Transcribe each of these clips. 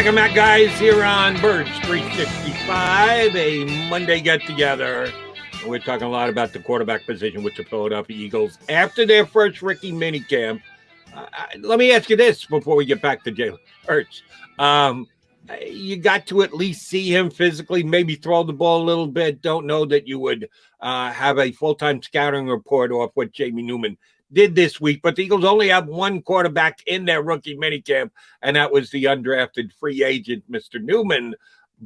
Welcome back, guys, here on Birds 365, a Monday get-together. We're talking a lot about the quarterback position with the Philadelphia Eagles after their first rookie minicamp. Let me ask you this before we get back to Jalen Hurts. You got to at least see him physically, maybe throw the ball a little bit. Don't know that you would have a full-time scouting report off what Jamie Newman did this week, but the Eagles only have one quarterback in their rookie minicamp, and that was the undrafted free agent, Mr. Newman.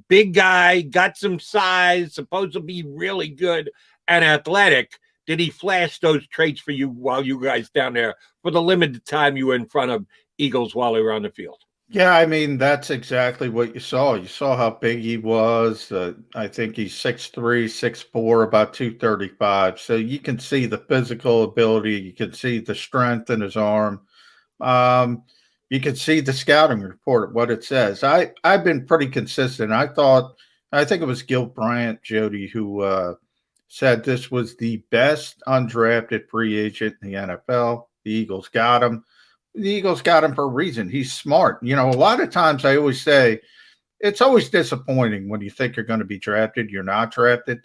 Big guy, got some size, supposed to be really good and athletic. Did he flash those traits for you while you guys down there for the limited time you were in front of Eagles while they were on the field? Yeah, I mean, that's exactly what you saw. You saw how big he was. I think he's 6'3", 6'4", about 235. So you can see the physical ability. You can see the strength in his arm. You can see the scouting report, what it says. I've been pretty consistent. I think it was Gil Bryant, Jody, who said this was the best undrafted free agent in the NFL. The Eagles got him. The Eagles got him for a reason. He's smart. You know, a lot of times I always say it's always disappointing when you think you're going to be drafted, you're not drafted.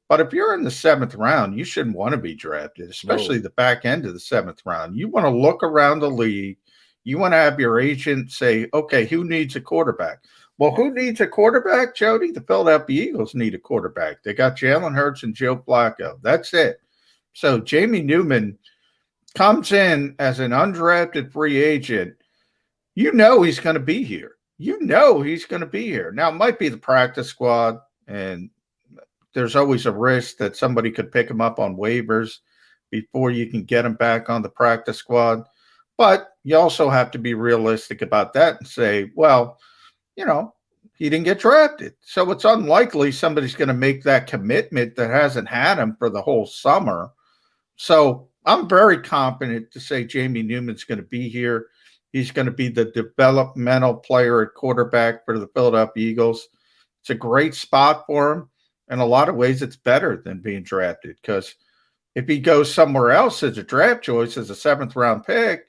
But if you're in the 7th round, you shouldn't want to be drafted, especially the back end of the 7th round. You want to look around the league. You want to have your agent say, okay, who needs a quarterback? Well, who needs a quarterback, Jody? The Philadelphia Eagles need a quarterback. They got Jalen Hurts and Joe Flacco. That's it. So Jamie Newman comes in as an undrafted free agent. You know he's going to be here. Now, it might be the practice squad, and there's always a risk that somebody could pick him up on waivers before you can get him back on the practice squad. But you also have to be realistic about that and say, well, you know, he didn't get drafted. So it's unlikely somebody's going to make that commitment that hasn't had him for the whole summer. So I'm very confident to say Jamie Newman's going to be here. He's going to be the developmental player at quarterback for the Philadelphia Eagles. It's a great spot for him. In a lot of ways, it's better than being drafted because if he goes somewhere else as a draft choice, as a 7th round pick,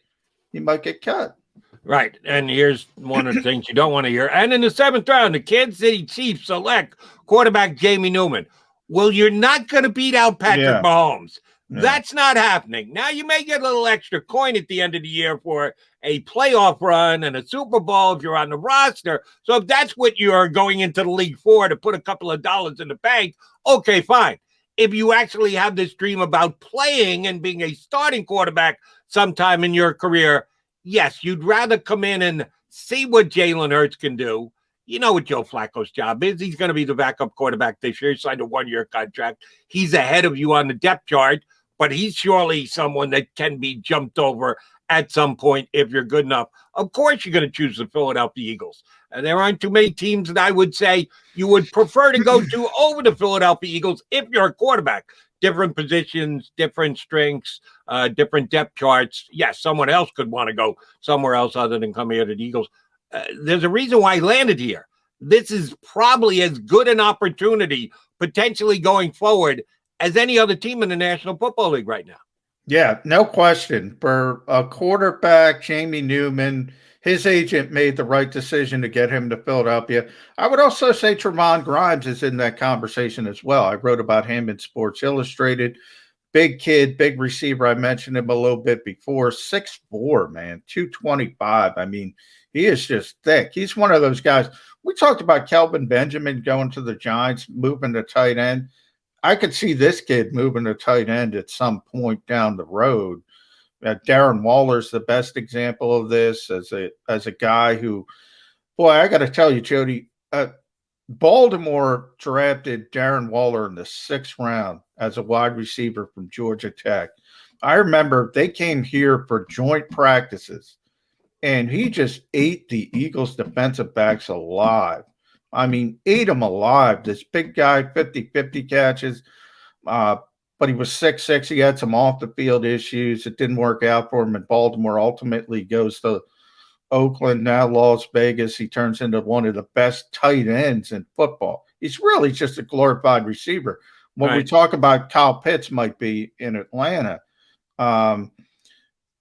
he might get cut. Right. And here's one of the things you don't want to hear. And in the 7th round, the Kansas City Chiefs select quarterback Jamie Newman. Well, you're not going to beat out Patrick Mahomes. Yeah. That's not happening. Now, you may get a little extra coin at the end of the year for a playoff run and a Super Bowl if you're on the roster. So if that's what you're going into the league for, to put a couple of dollars in the bank, okay, fine. If you actually have this dream about playing and being a starting quarterback sometime in your career, yes, you'd rather come in and see what Jalen Hurts can do. You know what Joe Flacco's job is. He's going to be the backup quarterback this year. He signed a 1-year contract. He's ahead of you on the depth chart, but he's surely someone that can be jumped over at some point if you're good enough. Of course, you're going to choose the Philadelphia Eagles. And there aren't too many teams that I would say you would prefer to go to over the Philadelphia Eagles if you're a quarterback. Different positions, different strengths, different depth charts. Yes, someone else could want to go somewhere else other than come here to the Eagles. There's a reason why he landed here. This is probably as good an opportunity potentially going forward as any other team in the National Football League right now. Yeah, no question. For a quarterback, Jamie Newman, his agent made the right decision to get him to Philadelphia. I would also say Trevon Grimes is in that conversation as well. I wrote about him in Sports Illustrated. Big kid, big receiver. I mentioned him a little bit before. 6'4", man, 225. I mean, he is just thick. He's one of those guys. We talked about Kelvin Benjamin going to the Giants, moving to tight end. I could see this kid moving to tight end at some point down the road. Darren Waller's the best example of this as a guy who, boy, I got to tell you, Jody, Baltimore drafted Darren Waller in the 6th round as a wide receiver from Georgia Tech. I remember they came here for joint practices, and he just ate the Eagles defensive backs alive. I mean, ate them alive. This big guy, 50-50 catches, but he was 6'6". He had some off-the-field issues. It didn't work out for him in Baltimore. Ultimately goes to Oakland, now Las Vegas. He turns into one of the best tight ends in football. He's really just a glorified receiver. When we talk about Kyle Pitts might be in Atlanta,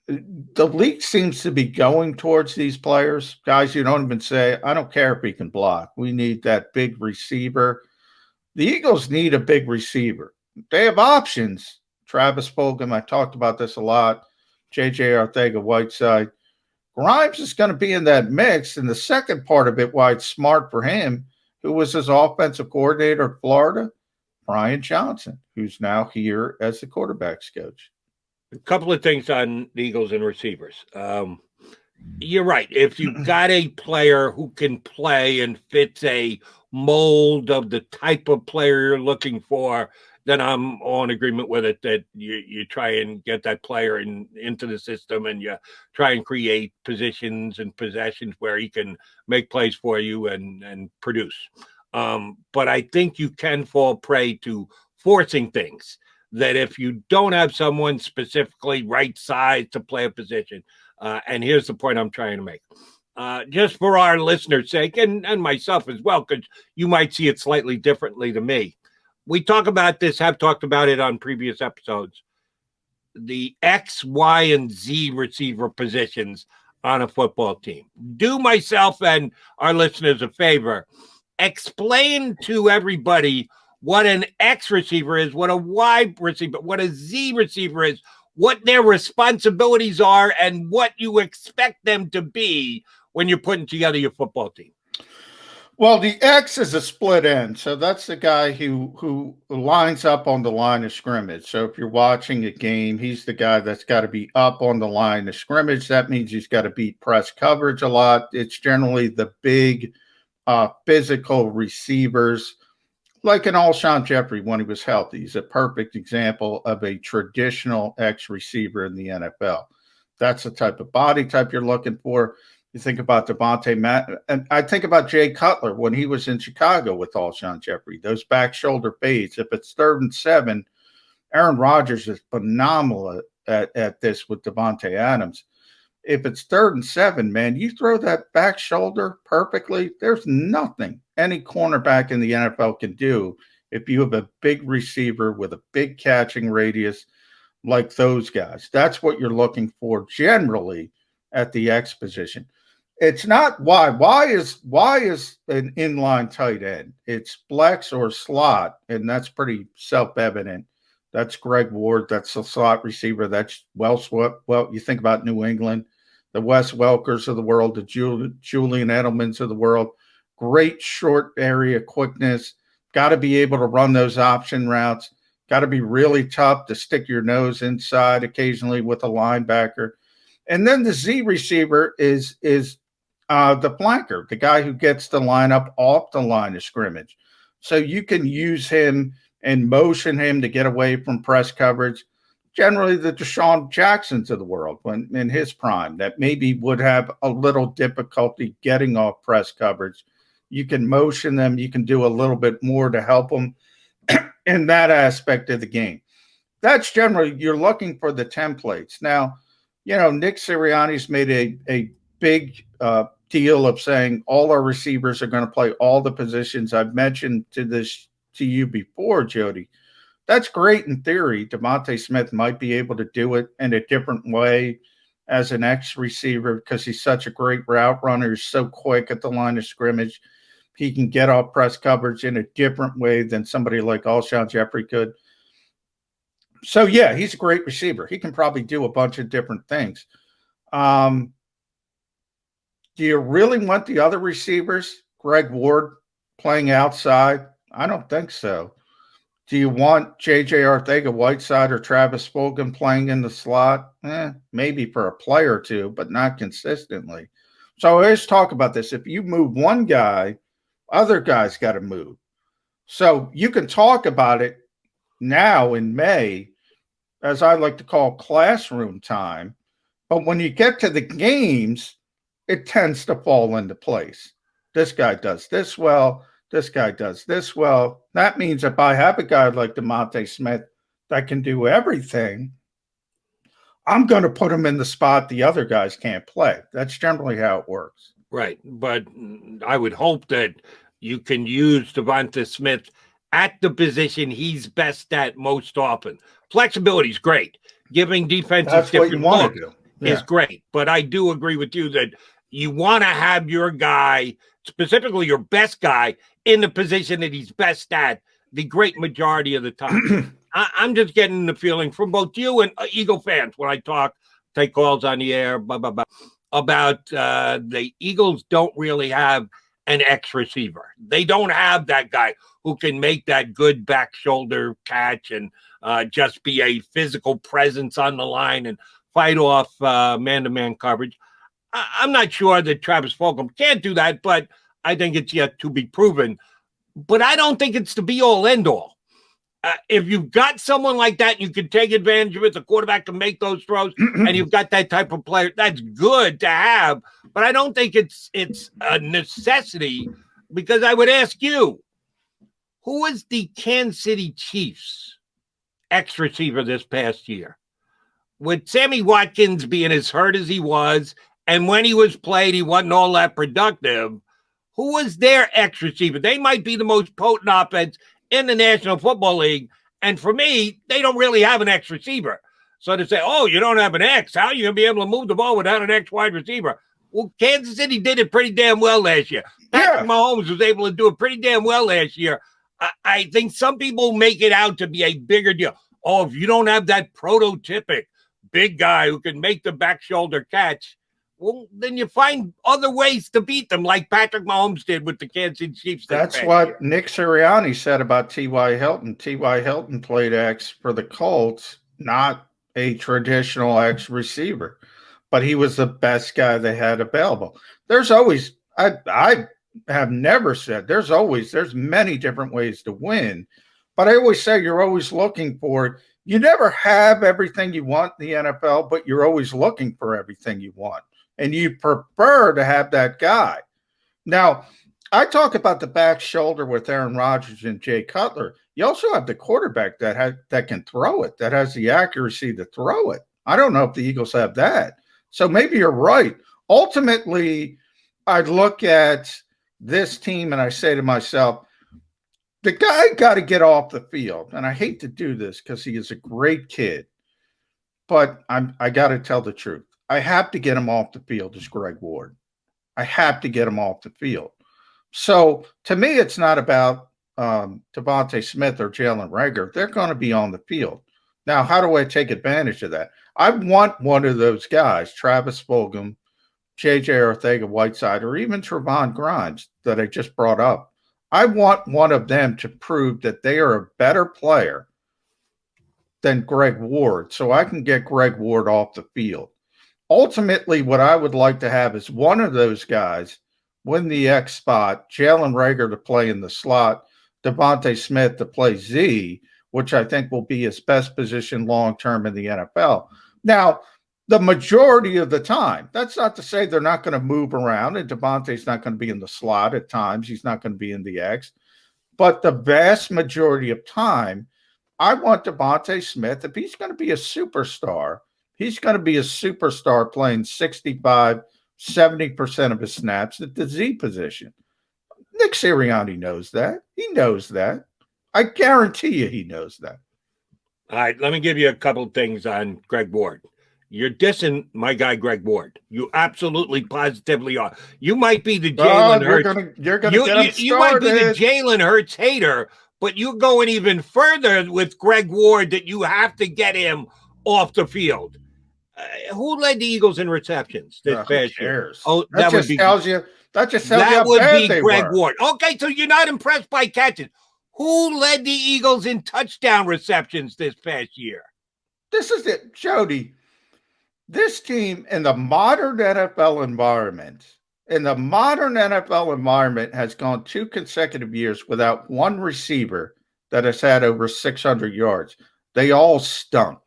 the league seems to be going towards these players, guys. You don't even say, I don't care if he can block. We need that big receiver. The Eagles need a big receiver. They have options. Travis Fulgham, I talked about this a lot. JJ Arcega-Whiteside. Grimes is going to be in that mix. And the second part of it, why it's smart for him, who was his offensive coordinator at Florida, Brian Johnson, who's now here as the quarterback's coach. A couple of things on the Eagles and receivers. You're right. If you've got a player who can play and fits a mold of the type of player you're looking for, then I'm all in agreement with it, that you try and get that player into the system, and you try and create positions and possessions where he can make plays for you and produce. But I think you can fall prey to forcing things, that if you don't have someone specifically right size to play a position, and here's the point I'm trying to make. Just for our listeners' sake, and myself as well, because you might see it slightly differently to me. We talk about this, have talked about it on previous episodes. The X, Y, and Z receiver positions on a football team. Do myself and our listeners a favor. Explain to everybody what an X receiver is, what a Y receiver, what a Z receiver is, what their responsibilities are, and what you expect them to be when you're putting together your football team. Well, the X is a split end. So that's the guy who lines up on the line of scrimmage. So if you're watching a game, he's the guy that's got to be up on the line of scrimmage. That means he's got to beat press coverage a lot. It's generally the big physical receivers, like an Alshon Jeffrey when he was healthy. He's a perfect example of a traditional X receiver in the NFL. That's the type of body type you're looking for. You think about Devontae Matt, and I think about Jay Cutler when he was in Chicago with Alshon Jeffrey, those back shoulder fades. If it's 3rd and 7, Aaron Rodgers is phenomenal at this with Devontae Adams. If it's 3rd and 7, man, you throw that back shoulder perfectly. There's nothing any cornerback in the NFL can do if you have a big receiver with a big catching radius like those guys. That's what you're looking for generally at the X position. It's not Y. Y is an inline tight end. It's flex or slot, and that's pretty self-evident. That's Greg Ward. That's the slot receiver. That's well, you think about New England, the Wes Welkers of the world, the Julian Edelmans of the world. Great short area quickness. Got to be able to run those option routes. Got to be really tough to stick your nose inside occasionally with a linebacker. And then the Z receiver is the flanker, the guy who gets the lineup off the line of scrimmage. So you can use him and motion him to get away from press coverage. Generally, the Deshaun Jacksons of the world, when in his prime, that maybe would have a little difficulty getting off press coverage. You can motion them. You can do a little bit more to help them in that aspect of the game. That's generally, you're looking for the templates. Now, you know, Nick Sirianni's made a big deal of saying all our receivers are going to play all the positions. I've mentioned to you before, Jody. That's great in theory. DeVonta Smith might be able to do it in a different way as an X receiver because he's such a great route runner. He's so quick at the line of scrimmage. He can get off press coverage in a different way than somebody like Alshon Jeffrey could. So, yeah, he's a great receiver. He can probably do a bunch of different things. Do you really want the other receivers, Greg Ward, playing outside? I don't think so. Do you want JJ Arcega-Whiteside or Travis Fulgham playing in the slot? Maybe for a play or two, but not consistently. So I always talk about this. If you move one guy, other guys got to move. So you can talk about it now in May, as I like to call classroom time. But when you get to the games, it tends to fall into place. This guy does this well. This guy does this well. That means if I have a guy like DeVonta Smith that can do everything, I'm going to put him in the spot the other guys can't play. That's generally how it works. Right. But I would hope that you can use DeVonta Smith at the position he's best at most often. Flexibility is great. Giving defenses That's different what you want looks. to do. is great. But I do agree with you that you want to have your guy, specifically your best guy, in the position that he's best at the great majority of the time. I'm just getting the feeling from both you and Eagle fans when I take calls on the air, about the Eagles don't really have an X receiver. They don't have that guy who can make that good back shoulder catch and just be a physical presence on the line and fight off man-to-man coverage. I'm not sure that Travis Fulgham can't do that, but I think it's yet to be proven. But I don't think it's the be-all, end-all. If you've got someone like that, you can take advantage of it. The quarterback can make those throws, and you've got that type of player. That's good to have, but I don't think it's a necessity, because I would ask you, who was the Kansas City Chiefs X receiver this past year? With Sammy Watkins being as hurt as he was, and when he was played, he wasn't all that productive. Who was their X receiver? They might be the most potent offense in the National Football League. And for me, they don't really have an X receiver. So to say, oh, you don't have an X, how are you going to be able to move the ball without an X wide receiver? Well, Kansas City did it pretty damn well last year. Patrick Mahomes was able to do it pretty damn well last year. I think some people make it out to be a bigger deal. Oh, if you don't have that prototypic big guy who can make the back shoulder catch, well, then you find other ways to beat them, like Patrick Mahomes did with the Kansas City Chiefs. That's what Nick Sirianni said about T.Y. Hilton. T.Y. Hilton played X for the Colts, not a traditional X receiver, but he was the best guy they had available. There's always, I have never said, there's many different ways to win, but I always say you're always looking for it. You never have everything you want in the NFL, but you're always looking for everything you want. And you prefer to have that guy. Now, I talk about the back shoulder with Aaron Rodgers and Jay Cutler. You also have the quarterback that can throw it, that has the accuracy to throw it. I don't know if the Eagles have that. So maybe you're right. Ultimately, I look at this team and I say to myself, the guy got to get off the field. And I hate to do this because he is a great kid, but I got to tell the truth. I have to get him off the field as Greg Ward. I have to get him off the field. So to me, it's not about Devontae Smith or Jalen Reagor. They're going to be on the field. Now, how do I take advantage of that? I want one of those guys, Travis Fulgham, J.J. Arcega-Whiteside, or even Trevon Grimes that I just brought up. I want one of them to prove that they are a better player than Greg Ward, so I can get Greg Ward off the field. Ultimately, what I would like to have is one of those guys win the X spot, Jalen Reagor to play in the slot, Devontae Smith to play Z, which I think will be his best position long-term in the NFL. Now, the majority of the time, that's not to say they're not going to move around, and Devontae's not going to be in the slot at times. He's not going to be in the X. But the vast majority of time, I want Devontae Smith, if he's going to be a superstar, he's going to be a superstar playing 65, 70% of his snaps at the Z position. Nick Sirianni knows that. He knows that. I guarantee you he knows that. All right, let me give you a couple things on Greg Ward. You're dissing my guy, Greg Ward. You absolutely positively are. You might be the Jalen Hurts. You're gonna get him started. You might be the Jalen Hurts hater, but you're going even further with Greg Ward that you have to get him off the field. Who led the Eagles in receptions this past year? Oh, that would be tells you. That just tells you how bad they Greg were. Ward. Okay, so you're not impressed by catches. Who led the Eagles in touchdown receptions this past year? This is it, Jody. This team in the modern NFL environment, has gone 2 consecutive years without one receiver that has had over 600 yards. They all stunk.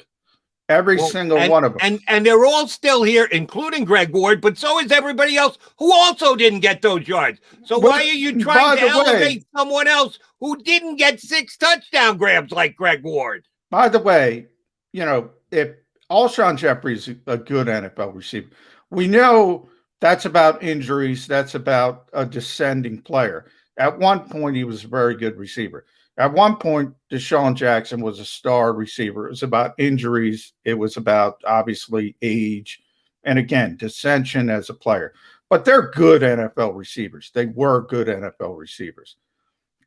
Every single one of them. And they're all still here, including Greg Ward, but so is everybody else who also didn't get those yards. So why are you trying to elevate someone else who didn't get 6 touchdown grabs like Greg Ward? By the way, if Alshon Jeffrey's a good NFL receiver, we know that's about injuries. That's about a descending player. At one point, he was a very good receiver. At one point, Deshaun Jackson was a star receiver. It was about injuries. It was about, obviously, age. and again, dissension as a player. But they're good NFL receivers. They were good NFL receivers.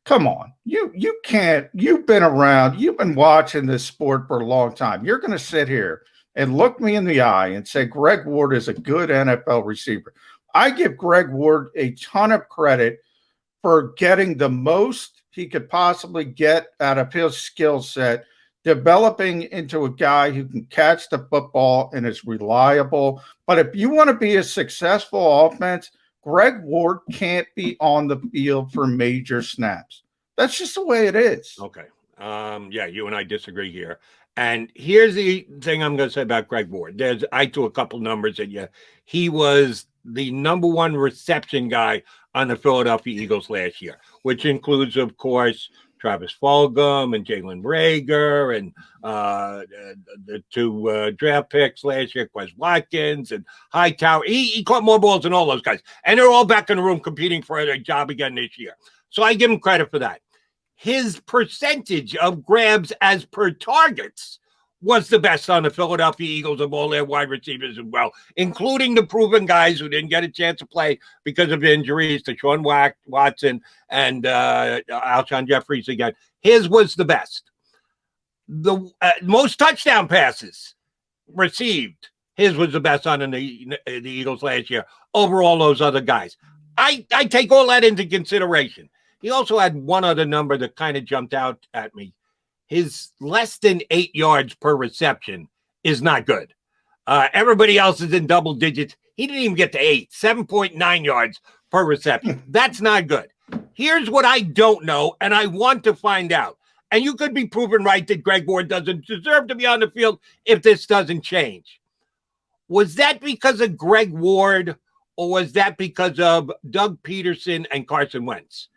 Come on. You can't, you've been around, you've been watching this sport for a long time. You're going to sit here and look me in the eye and say Greg Ward is a good NFL receiver. I give Greg Ward a ton of credit for getting the most he could possibly get out of his skill set, developing into a guy who can catch the football and is reliable. But if you want to be a successful offense, Greg Ward can't be on the field for major snaps. That's just the way it is. Okay. Yeah, you and I disagree here. And here's the thing I'm going to say about Greg Ward. I threw a couple numbers at you. He was the number one reception guy on the Philadelphia Eagles last year, which includes, of course, Travis Fulgham and Jalen Reagor and the two draft picks last year, Quez Watkins and Hightower. He caught more balls than all those guys. And they're all back in the room competing for a job again this year. So I give him credit for that. His percentage of grabs as per targets was the best on the Philadelphia Eagles of all their wide receivers as well, including the proven guys who didn't get a chance to play because of injuries to Sean Watson and Alshon Jeffries again. His was the best. The most touchdown passes received, his was the best on the Eagles last year over all those other guys. I take all that into consideration. He also had one other number that kind of jumped out at me. His less than 8 yards per reception is not good. Everybody else is in double digits. He didn't even get to 8, 7.9 yards per reception. That's not good. Here's what I don't know, and I want to find out. And you could be proven right that Greg Ward doesn't deserve to be on the field if this doesn't change. Was that because of Greg Ward, or was that because of Doug Peterson and Carson Wentz?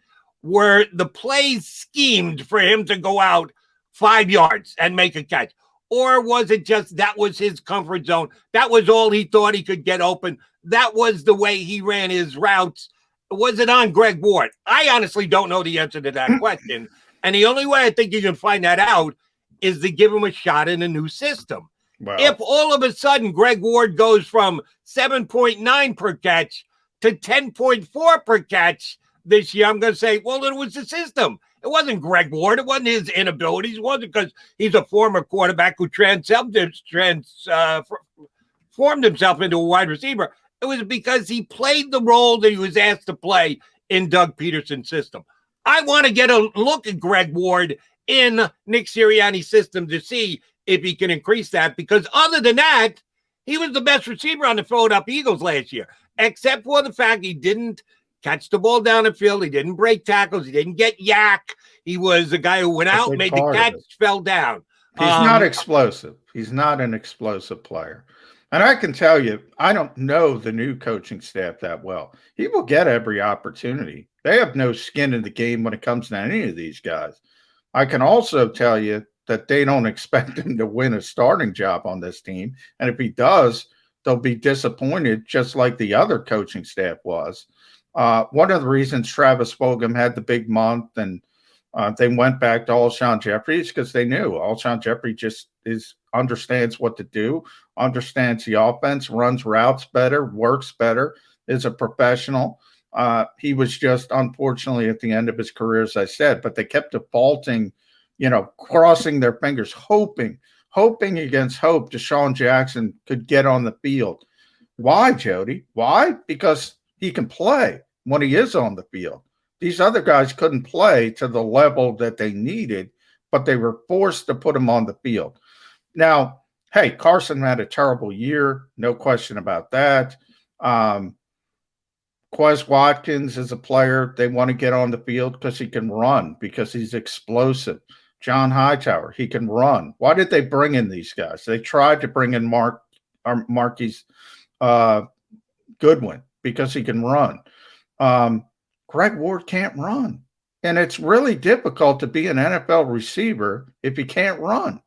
Were the plays schemed for him to go out 5 yards and make a catch? Or was it just that was his comfort zone? That was all he thought he could get open. That was the way he ran his routes. Was it on Greg Ward? I honestly don't know the answer to that question. And the only way I think you can find that out is to give him a shot in a new system. Wow. If all of a sudden Greg Ward goes from 7.9 per catch to 10.4 per catch this year, I'm going to say, well, it was the system. It wasn't Greg Ward. It wasn't his inabilities. It wasn't because he's a former quarterback who transformed himself into a wide receiver. It was because he played the role that he was asked to play in Doug Peterson's system. I want to get a look at Greg Ward in Nick Sirianni's system to see if he can increase that, because other than that, he was the best receiver on the Philadelphia Eagles last year, except for the fact he didn't catch the ball down the field. He didn't break tackles. He didn't get yak. He was a guy who went out, made the catch, fell down. He's not explosive. He's not an explosive player. And I can tell you, I don't know the new coaching staff that well. He will get every opportunity. They have no skin in the game when it comes to any of these guys. I can also tell you that they don't expect him to win a starting job on this team. And if he does, they'll be disappointed, just like the other coaching staff was. One of the reasons Travis Fulgham had the big month and they went back to Alshon Jeffries because they knew Alshon Jeffries just understands what to do, understands the offense, runs routes better, works better, is a professional. He was just unfortunately at the end of his career, as I said, but they kept defaulting, crossing their fingers, hoping against hope Deshaun Jackson could get on the field. Why, Jody? Why? Because he can play when he is on the field. These other guys couldn't play to the level that they needed, but they were forced to put him on the field. Now, hey, Carson had a terrible year, no question about that. Quez Watkins is a player they want to get on the field because he can run, because he's explosive. John Hightower, he can run. Why did they bring in these guys? They tried to bring in Marquise Goodwin because he can run. Greg Ward can't run. And it's really difficult to be an NFL receiver if you can't run.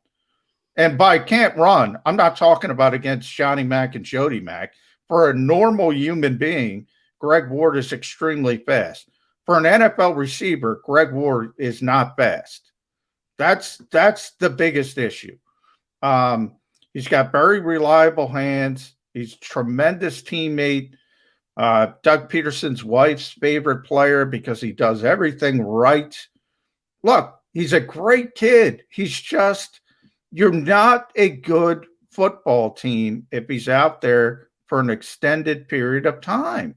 And by can't run, I'm not talking about against Johnny Mack and Jody Mack. For a normal human being, Greg Ward is extremely fast. For an NFL receiver, Greg Ward is not fast. That's the biggest issue. He's got very reliable hands. He's a tremendous teammate. Doug Peterson's wife's favorite player because he does everything right. Look, he's a great kid. You're not a good football team if he's out there for an extended period of time.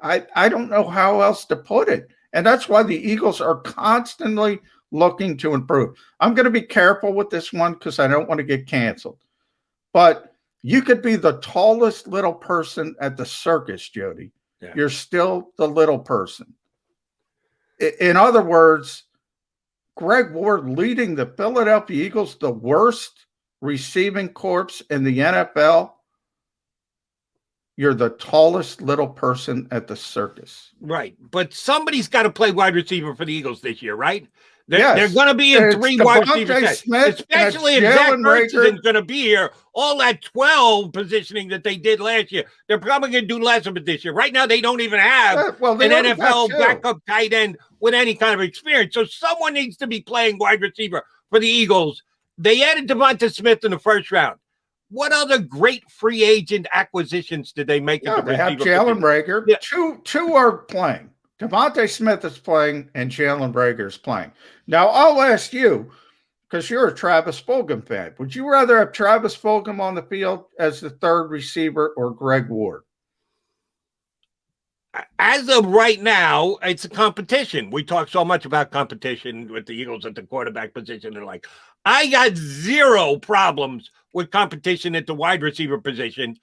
I don't know how else to put it. And that's why the Eagles are constantly looking to improve. I'm going to be careful with this one because I don't want to get canceled. But you could be the tallest little person at the circus, Jody. Yeah. You're still the little person. In other words, Greg Ward leading the Philadelphia Eagles, the worst receiving corps in the NFL. You're the tallest little person at the circus. Right. But somebody's got to play wide receiver for the Eagles this year, right? They're going to be in three wide receivers, especially if Zach Ertz isn't going to be here. All that 12 positioning that they did last year, they're probably going to do less of it this year. Right now, they don't even have an NFL backup tight end with any kind of experience. So someone needs to be playing wide receiver for the Eagles. They added Devonta Smith in the first round. What other great free agent acquisitions did they make? They have Jalen Reagor. Yeah. Two are playing. Devonta Smith is playing and Jalen Reagor is playing. Now, I'll ask you, because you're a Travis Fulgham fan, would you rather have Travis Fulgham on the field as the third receiver or Greg Ward? As of right now, it's a competition. We talk so much about competition with the Eagles at the quarterback position. And I got zero problems with competition at the wide receiver position.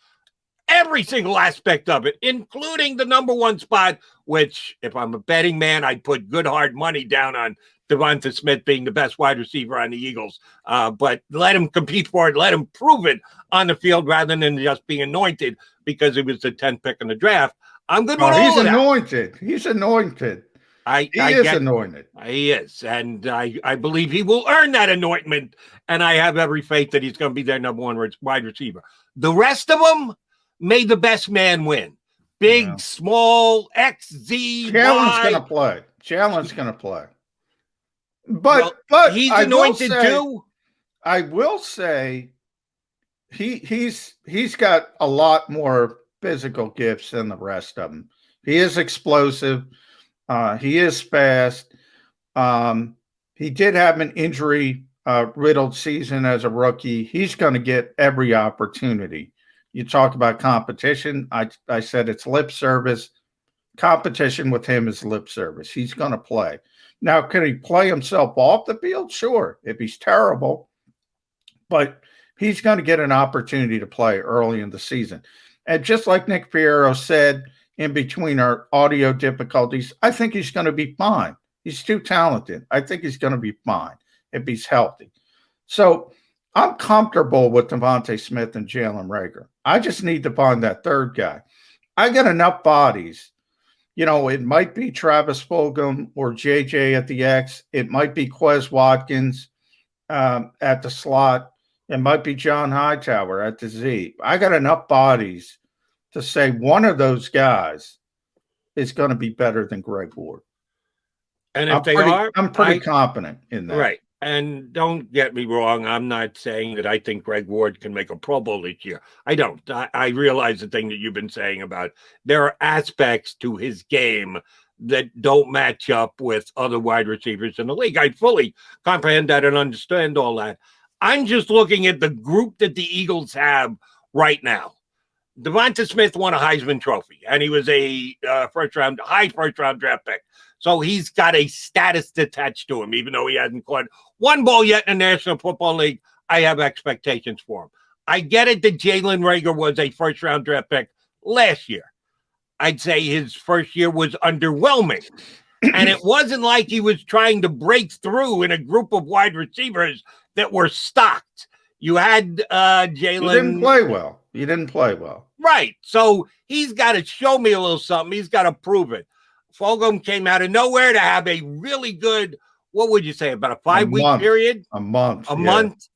Every single aspect of it, including the number one spot, which if I'm a betting man, I'd put good hard money down on Devonta Smith being the best wide receiver on the Eagles. But let him compete for it. Let him prove it on the field rather than just being anointed because it was the 10th pick in the draft. I'm good with all he's of anointed. That. He's anointed. He is anointed. He is. And I believe he will earn that anointment. And I have every faith that he's going to be their number one wide receiver. The rest of them, may the best man win. Big, small, X, Z, Jalen's going to play. Jalen's going to play. But he's anointed too. I will say he's got a lot more physical gifts than the rest of them. He is explosive. He is fast. He did have an injury riddled season as a rookie. He's going to get every opportunity. You talk about competition. I said it's lip service. Competition with him is lip service. He's going to play. Now, can he play himself off the field? Sure, if he's terrible. But he's going to get an opportunity to play early in the season. And just like Nick Fierro said in between our audio difficulties, I think he's going to be fine. He's too talented. I think he's going to be fine if he's healthy. So I'm comfortable with Devonta Smith and Jalen Reagor. I just need to find that third guy. I got enough bodies. It might be Travis Fulgham or JJ at the X. It might be Quez Watkins at the slot. It might be John Hightower at the Z. I got enough bodies to say one of those guys is going to be better than Greg Ward. And if I'm pretty confident in that. Right. And don't get me wrong. I'm not saying that I think Greg Ward can make a Pro Bowl this year. I don't. I realize the thing that you've been saying about there are aspects to his game that don't match up with other wide receivers in the league. I fully comprehend that and understand all that. I'm just looking at the group that the Eagles have right now. Devonta Smith won a Heisman Trophy, and he was a high first round draft pick. So he's got a status attached to him, even though he hasn't caught one ball yet in the National Football League. I have expectations for him. I get it that Jalen Reagor was a first round draft pick last year. I'd say his first year was underwhelming. And it wasn't like he was trying to break through in a group of wide receivers that were stocked. You had Jalen. You didn't play well. Right. So he's got to show me a little something. He's got to prove it. Fulgham came out of nowhere to have a really good, what would you say, about a 5-week period? A month. Month.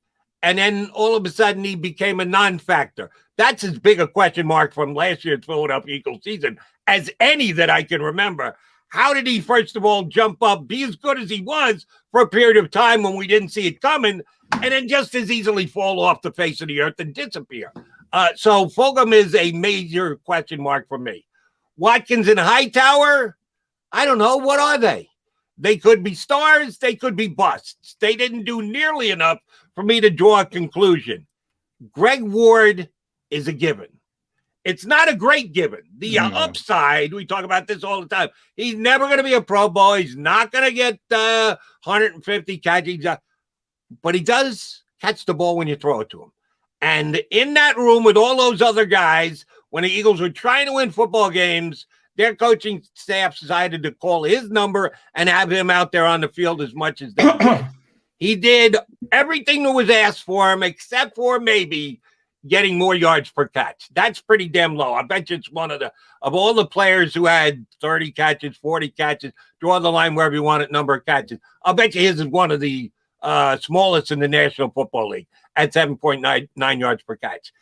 And then all of a sudden he became a non-factor. That's as big a question mark from last year's Philadelphia Eagles season as any that I can remember. How did he, first of all, jump up, be as good as he was for a period of time when we didn't see it coming, and then just as easily fall off the face of the earth and disappear? So Fulgham is a major question mark for me. Watkins and Hightower, I don't know. What are they? They could be stars. They could be busts. They didn't do nearly enough for me to draw a conclusion. Greg Ward is a given. It's not a great given. The upside, we talk about this all the time. He's never going to be a Pro Bowl. He's not going to get 150 catches. But he does catch the ball when you throw it to him. And in that room with all those other guys, when the Eagles were trying to win football games, their coaching staff decided to call his number and have him out there on the field as much as they did. He did everything that was asked for him, except for maybe getting more yards per catch. That's pretty damn low. I bet you it's one of all the players who had 30 catches, 40 catches, draw the line wherever you want at number of catches. I'll bet you his is one of the smallest in the National Football League at 7.9 yards per catch.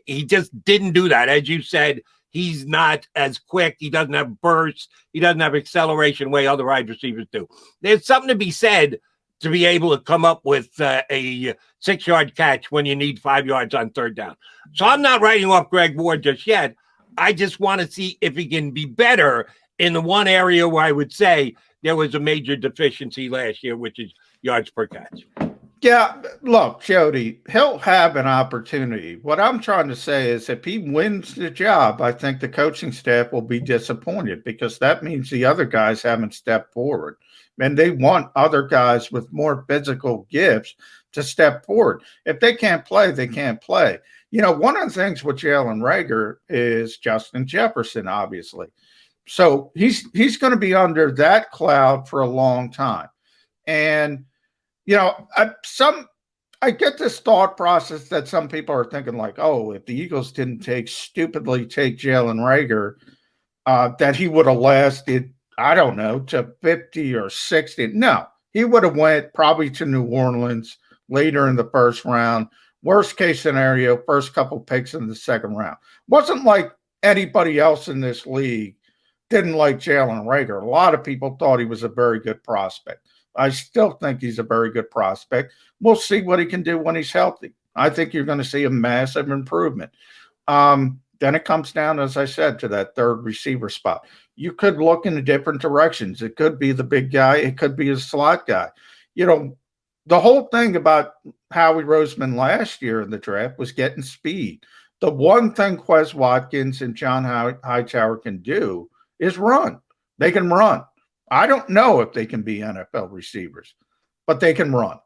He just didn't do that. As you said, he's not as quick. He doesn't have bursts. He doesn't have acceleration the way other wide receivers do. There's something to be said to be able to come up with a 6-yard catch when you need 5 yards on third down. So I'm not writing off Greg Ward just yet. I just want to see if he can be better in the one area where I would say there was a major deficiency last year, which is yards per catch. Yeah, look, Jody, he'll have an opportunity. What I'm trying to say is if he wins the job, I think the coaching staff will be disappointed because that means the other guys haven't stepped forward. And they want other guys with more physical gifts to step forward. If they can't play, they can't play. You know, one of the things with Jalen Reagor is Justin Jefferson, obviously. So he's going to be under that cloud for a long time. And, you know, I get this thought process that some people are thinking like, oh, if the Eagles didn't stupidly take Jalen Reagor, that he would have lasted, I don't know, to 50 or 60. No, he would have went probably to New Orleans later in the first round. Worst case scenario, first couple picks in the second round. Wasn't like anybody else in this league didn't like Jalen Reagor. A lot of people thought he was a very good prospect. I still think he's a very good prospect. We'll see what he can do when he's healthy. I think you're going to see a massive improvement. Then it comes down, as I said, to that third receiver spot. You could look in different directions. It could be the big guy. It could be a slot guy. You know, the whole thing about Howie Roseman last year in the draft was getting speed. The one thing Quez Watkins and John Hightower can do is run. They can run. I don't know if they can be NFL receivers, but they can run.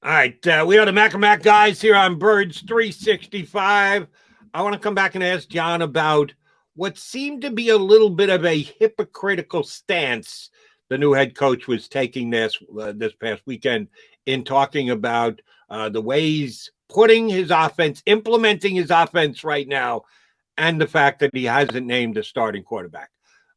All right. We are the Mac and Mac guys here on Birds 365. I want to come back and ask John about what seemed to be a little bit of a hypocritical stance the new head coach was taking this past weekend in talking about the way he's putting his offense, implementing his offense right now, and the fact that he hasn't named a starting quarterback.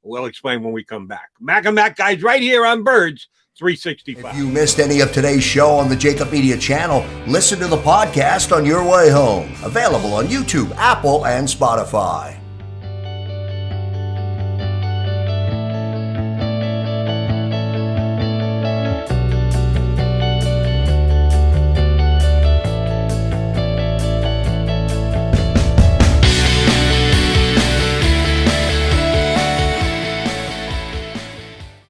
We'll explain when we come back. Mac and Mac guys right here on Birds 365. If you missed any of today's show on the JAKIB Media channel, listen to the podcast on your way home. Available on YouTube, Apple, and Spotify.